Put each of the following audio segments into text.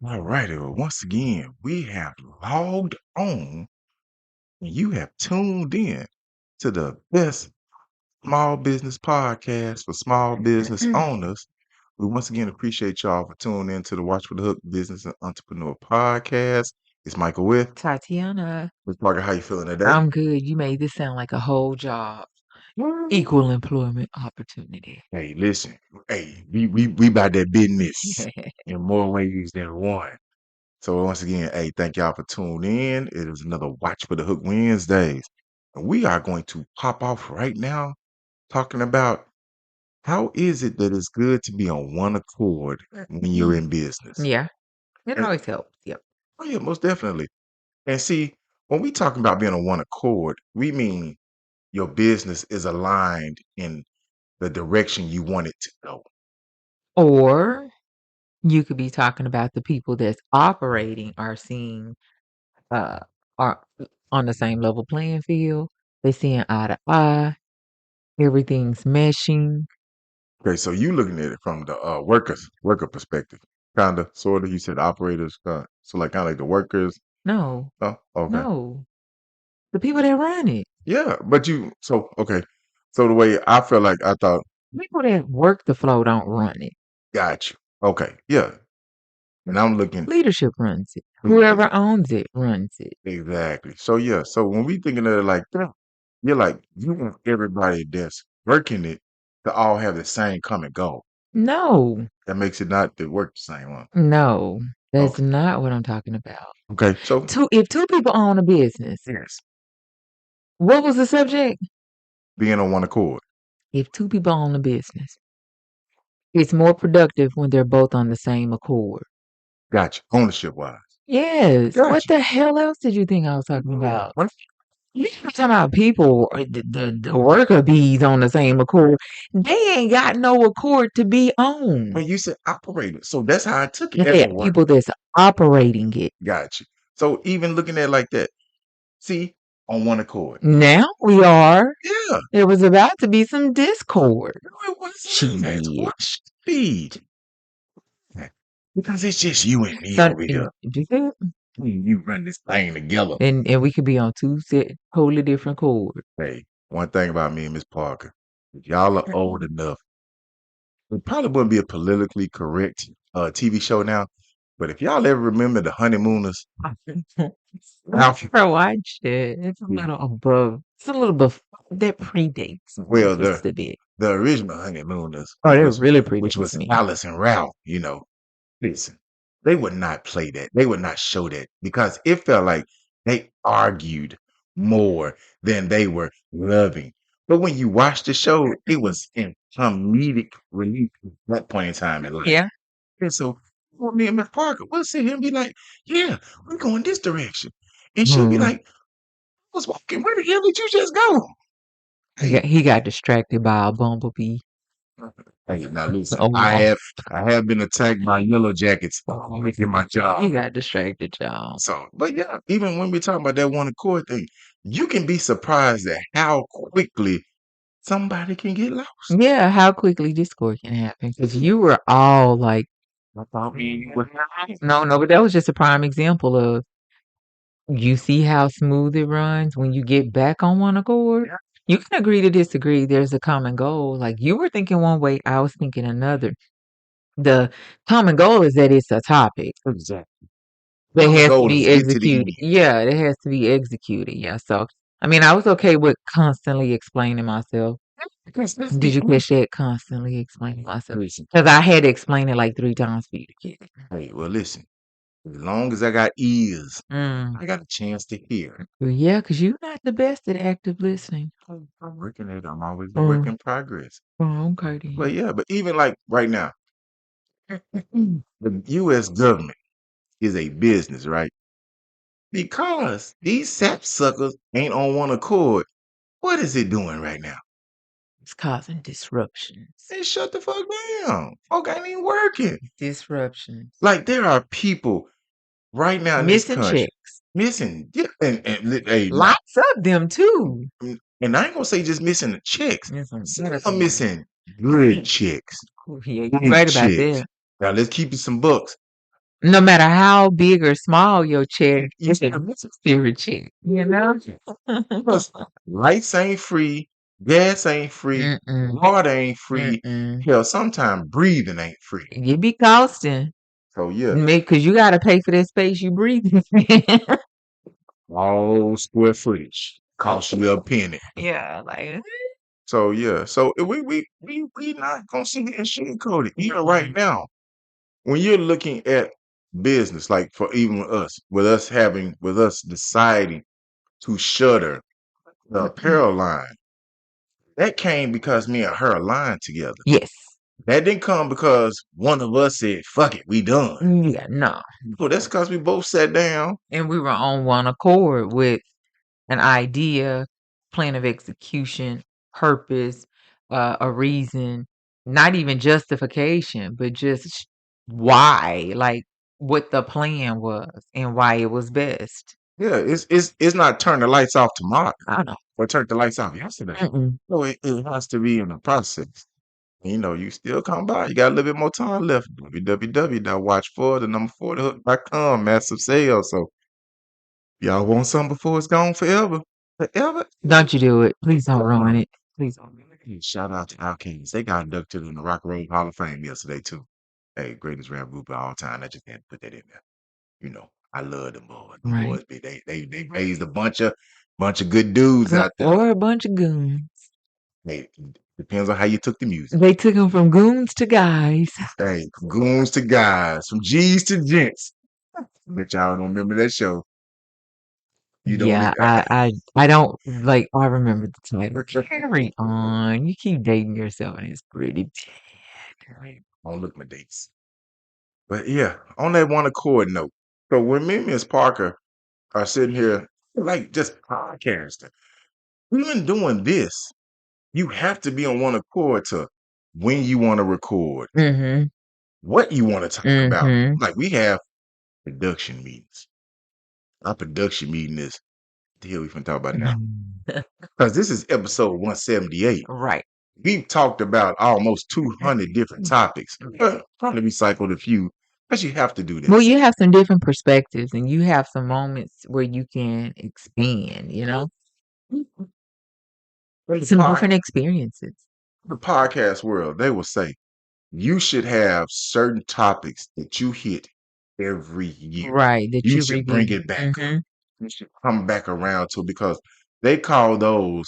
All righty. Well, once again, we have logged on and you have tuned in to the best small business podcast for small business owners. We once again appreciate y'all for tuning in to the Watch for the Hook Business and Entrepreneur Podcast. It's Michael with Tatiana, Ms. Parker. How you feeling today? I'm good. You made this sound like a whole job. Equal employment opportunity. Hey, listen. Hey, we about that business in more ways than one. So once again, hey, thank y'all for tuning in. It is another Watch for the Hook Wednesdays. And we are going to pop off right now talking about how is it that it's good to be on one accord when you're in business. Yeah, it And, always helps. Yep. oh yeah, most definitely. And see, when we talking about being on one accord, we mean your business is aligned in the direction you want it to go. Or you could be talking about the people that's operating are seeing are on the same level playing field. They're seeing eye to eye. Everything's meshing. Okay, so you looking at it from the worker perspective, kind of, sort of. You said operators, so like kind of like the workers. No, Oh, okay, no. The people that run it. yeah, but you so okay. So the way I feel like I thought, People that work the flow don't run it. got you. Okay, yeah, and I'm looking Leadership runs it. Whoever owns it runs it. exactly. So yeah, so when we thinking of it like that, you're like you want everybody that's working it to all have the same common goal. No, That makes it not to work the same one. no, that's Okay, not what I'm talking about. okay. So If two people own a business, yes, what was the subject? being on one accord. If two people own a business, it's more productive when they're both on the same accord. Got you. Ownership wise. Yes. Got What you. the hell else did you think I was talking about? What? You talking about people, or the worker bees on the same accord. They ain't got no accord to be on. When you said operator, so that's how I took it. They As a said people that's operating it. got you. So even looking at it like that, see, on one accord. Now we are. Yeah. There was about to be some discord. No, it wasn't. That's Shit. what speed. Because it's just you and me So, over here. you see? You run this thing together. And we could be on two totally different chords. Hey, one thing about me and Miss Parker, if y'all are old enough, it probably wouldn't be a politically correct TV show now. But if y'all ever remember the Honeymooners, I never watched it. It's a little above. It's a little above. That predates me well, just a bit. the original Honeymooners, Oh, that which really which predates was me. Alice and Ralph, listen, they would not play that. They would not show that because it felt like they argued more than they were loving. But when you watch the show, it was in comedic relief at that point in time in life. Yeah. And so well, me and Miss Parker, we'll sit here and be like, yeah, we're going this direction. And she'll be Hmm. like, I was walking, where the hell did you just go? He got distracted by a bumblebee. Hey, now listen, Oh, I have been attacked by yellow jackets making my he job. got distracted, y'all. So, but yeah, even when we're talking about that one accord thing, you can be surprised at how quickly somebody can get lost. Yeah, how quickly discord can happen. Because you were all like, I thought me and you were no, but that was just a prime example of you see how smooth it runs when you get back on one accord. yeah, You can agree to disagree. There's a common goal. Like you were thinking one way, I was thinking another. The common goal is that it's a topic exactly. that The has to goal is be get to the executed. end. Yeah, it has to be executed. Yeah. So, I mean, I was okay with constantly explaining myself. Because let's Did be you honest. catch that? Constantly explaining myself. Listen, Because I had to explain it like 3 times for you to get it. hey, well, listen. As long as I got ears, Mm. I got a chance to hear. Well, yeah, because you're not the best at active listening. I'm working at it. I'm always a work in progress. Oh, okay But then. yeah, but even like right now, the U.S. government is a business, right? Because these sapsuckers ain't on one accord. What is it doing right now? It's causing disruptions. Hey, shut the fuck down. Folk ain't even working. Disruptions. Like there are people right now in this Missing country checks. missing, yeah, hey, now, Lots of them too. and I ain't gonna say just missing the chicks. Missing Some medicine. missing good chicks. Yeah, you're Good right about chicks. that. Now let's keep it some books. No matter how big or small your check, it's a necessary check, you know? Plus, lights ain't free, gas ain't free, Mm-mm. water ain't free. Mm-mm. Hell, sometimes breathing ain't free. It be costing. So yeah, Because you got to pay for that space you breathe in. all square footage costs you a penny. Yeah, like, So yeah, so we not gonna sit here and sugarcoat it. Even right now, when you're looking at business, like for even with us deciding to shutter the apparel line, that came because me and her aligned together. yes. That didn't come because one of us said, fuck it, we done. Yeah, no. Well, that's because we both sat down. And we were on one accord with an idea, plan of execution, purpose, a reason, not even justification, but just why, like what the plan was and why it was best. Yeah, it's not turn the lights off tomorrow I don't know. or turn the lights off yesterday. Mm-mm. No, it has to be in the process. You know, you still come by. You got a little bit more time left. www.watch4, the number 4, the hook.com, massive sale. So y'all want something before it's gone forever. Forever. Don't you do it. Please don't ruin it. Please don't ruin it. Hey, shout out to Outcasts. They got inducted in the Rock and Roll Hall of Fame yesterday too. Hey, greatest rap group of all time. I just had to put that in there. You know, I love them boys. Them Right. boys, they raised a bunch of good dudes out there. Or a bunch of goons. Hey, depends on how you took the music. They took them from goons to guys. Hey, from goons to guys, from G's to gents. Bet y'all don't remember that show. You don't. Yeah, I don't like. I remember the title. Carry on. You keep dating yourself, and it's pretty bad. I don't look at my dates. But yeah, on that one accord note. So when me and Miss Parker are sitting here, like just podcasting, even doing this, you have to be on one accord to when you want to record, Mm-hmm. what you want to talk about. Mm-hmm. Like we have production meetings. Our production meeting is the hell we finna talk about now. Because this is episode 178. Right. We've talked about almost 200 different topics. Probably recycled a few, because you have to do Well, this. you have some different perspectives, and you have some moments where you can expand. In Some different experiences. the podcast world, they will say you should have certain topics that you hit every year. Right. That You you should bring review. it back up. Mm-hmm. You should come back around to because they call those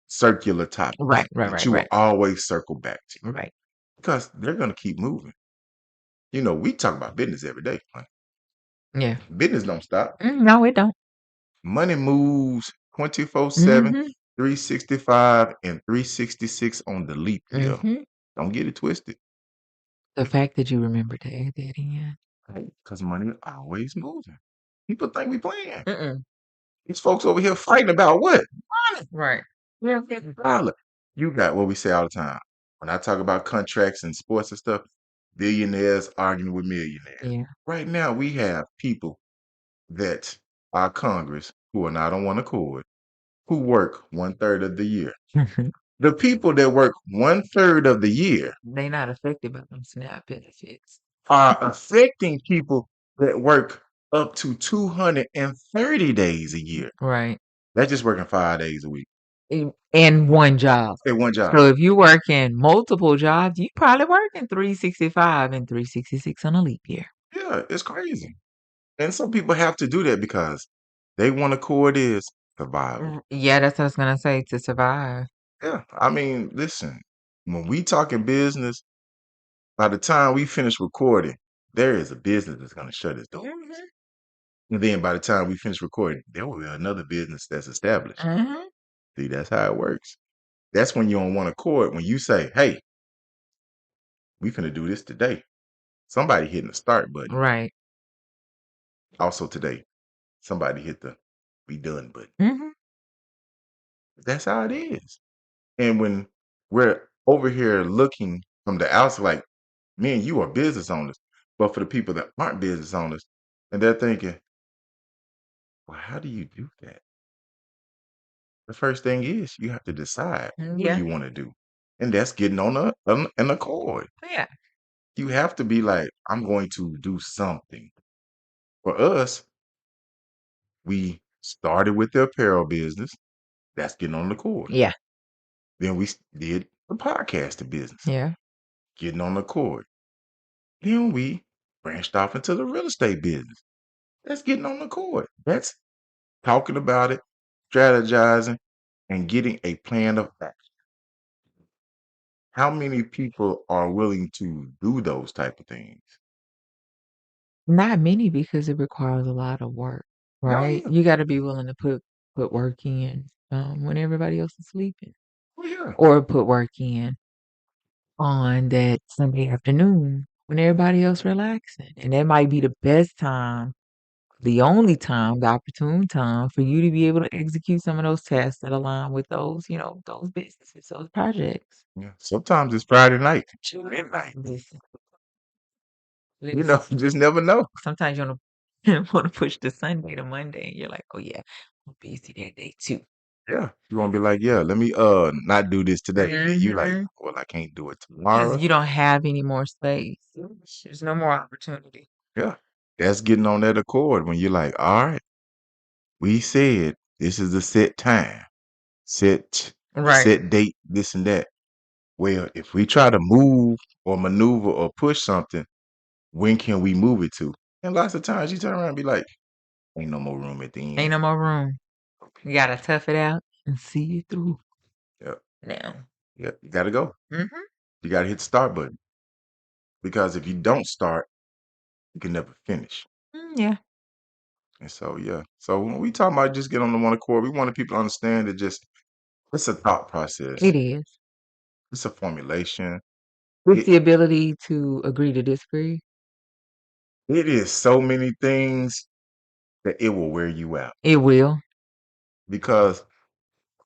circular topics Right. Right. that Right. you will Right. always circle back to Right. because they're going to keep moving. You know, we talk about business every day. Huh? Yeah. Business don't stop. No, it don't. Money moves 24/7, Mm-hmm. 365, and 366 on the leap year. Mm-hmm. Don't get it twisted. The fact that you remember to add that in. Because money always moving. People think we playing. Mm-mm. These folks over here fighting about what? Money. Right. Yeah, dollar. You got what we say all the time. When I talk about contracts and sports and stuff, billionaires arguing with millionaires. Yeah. Right now, we have people that are Congress who are not on one accord, who work 1/3 of the year. The people that work 1/3 of the year They not affected by them SNAP benefits. are affecting people that work up to 230 days a year. Right. That's just working 5 days a week. And one job. At one job. So if you work in multiple jobs, you probably working 365 and 366 on a leap year. Yeah, it's crazy. And some people have to do that because they want to core is survival. Yeah, that's what I was gonna say, to survive. Yeah, I mean, listen, when we talking business, by the time we finish recording, there is a business that's going to shut its doors. And then by the time we finish recording, there will be another business that's established. Mhm. See, that's how it works. That's when you're on one accord. When you say, hey, we finna do this today. Somebody hitting the start button. Right. Also today, somebody hit the be done button. Mhm. That's how it is. And when we're over here looking from the outside, like me and you are business owners, but for the people that aren't business owners, and they're thinking, well, how do you do that? The first thing is you have to decide what Yeah. you want to do. And that's getting on an accord. Yeah. You have to be like, I'm going to do something. For us, we started with the apparel business. That's getting on the cord. Yeah. Then we did the podcasting business, Yeah. getting on the cord. Then we branched off into the real estate business. That's getting on the cord. That's talking about it, strategizing, and getting a plan of action. How many people are willing to do those type of things? Not many because it requires a lot of work, Oh right? yeah, You got to be willing to put work in when everybody else is sleeping, oh yeah, or put work in on that Sunday afternoon when everybody else relaxing, and that might be the best time, the only time, the opportune time for you to be able to execute some of those tasks that align with those, those businesses, those projects. yeah. Sometimes it's Friday night till midnight. Listen, You listen. know, you just never know. Sometimes you want to push the Sunday to Monday, and you're like, oh yeah, I'm busy that day too. Yeah, you want to be like, yeah, let me not do this today. Then you like, Mhm. well, I can't do it Because tomorrow. you don't have any more space. There's no more opportunity. Yeah, that's getting on that accord when you're like, all right, we said this is the set time, set Right. set date, this and that. Well, if we try to move or maneuver or push something, when can we move it to? And lots of times you turn around and be like, ain't no more room at the Ain't end. no more room. You gotta tough it out and see it through Yep, now. yep, you gotta go. Hmm. You gotta hit the start button. Because if you don't start, you can never finish. Yeah, And so yeah. So when we talk about just get on the one accord, we want people to understand that just it's a thought process. it is. It's a formulation. It's It the ability to agree to disagree. it is so many things that it will wear you out. It will. Because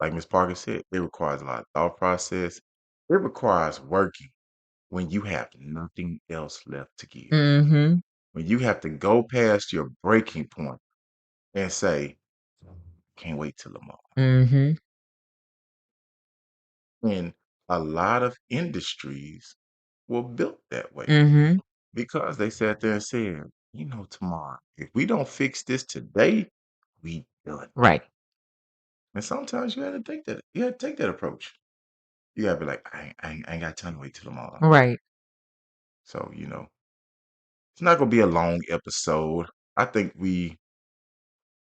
like Miss Parker said, it requires a lot of thought process. It requires working when you have nothing else left to give. Mm-hmm. When you have to go past your breaking point and say, can't wait till tomorrow. Mm-hmm. And a lot of industries were built that way Mm-hmm. because they sat there and said, tomorrow, if we don't fix this today, we done. Right. And sometimes you have to take that. You have to take that approach. You gotta be like, I ain't got time to wait till tomorrow. Right. So it's not gonna be a long episode. I think we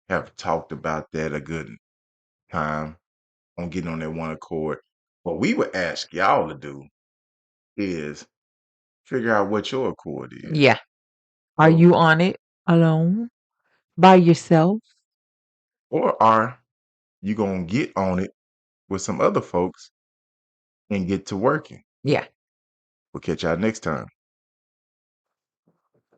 have talked about that a good time on getting on that one accord. What we would ask y'all to do is figure out what your accord is. Yeah. Are So, you on it alone? By yourself? or are you gonna get on it with some other folks and get to working? Yeah. We'll catch y'all next time.